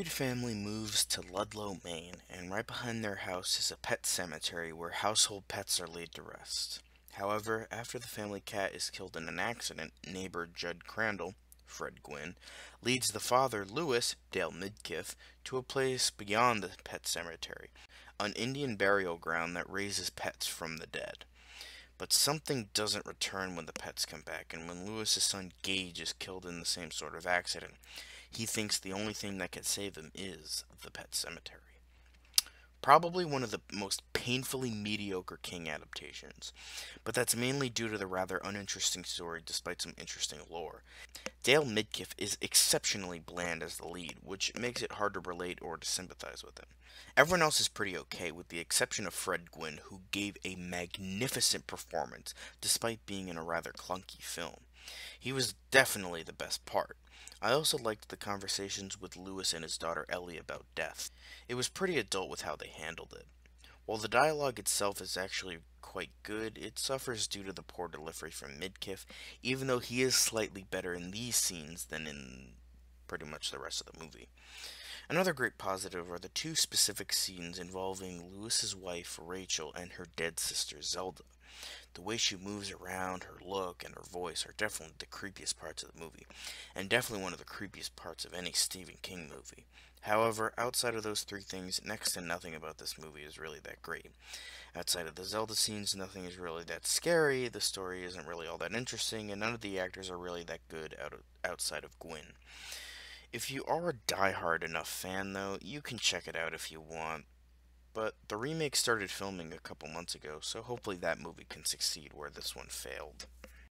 Reed family moves to Ludlow, Maine, and right behind their house is a pet cemetery where household pets are laid to rest. However, after the family cat is killed in an accident, neighbor Judd Crandall, Fred Gwynn, leads the father, Lewis, Dale Midkiff, to a place beyond the pet cemetery, an Indian burial ground that raises pets from the dead. But something doesn't return when the pets come back, and when Lewis's son Gage is killed in the same sort of accident, he thinks the only thing that can save him is the pet cemetery. Probably one of the most painfully mediocre King adaptations, but that's mainly due to the rather uninteresting story despite some interesting lore. Dale Midkiff is exceptionally bland as the lead, which makes it hard to relate or to sympathize with him. Everyone else is pretty okay, with the exception of Fred Gwynn, who gave a magnificent performance despite being in a rather clunky film. He was definitely the best part. I also liked the conversations with Lewis and his daughter Ellie about death. It was pretty adult with how they handled it. While the dialogue itself is actually quite good, it suffers due to the poor delivery from Midkiff, even though he is slightly better in these scenes than in pretty much the rest of the movie. Another great positive are the two specific scenes involving Lewis's wife Rachel and her dead sister Zelda. The way she moves around, her look, and her voice are definitely the creepiest parts of the movie, and definitely one of the creepiest parts of any Stephen King movie. However, outside of those three things, next to nothing about this movie is really that great. Outside of the Zelda scenes, nothing is really that scary, the story isn't really all that interesting, and none of the actors are really that good outside of Gwyn. If you are a die-hard enough fan, though, you can check it out if you want. But the remake started filming a couple months ago, so hopefully that movie can succeed where this one failed.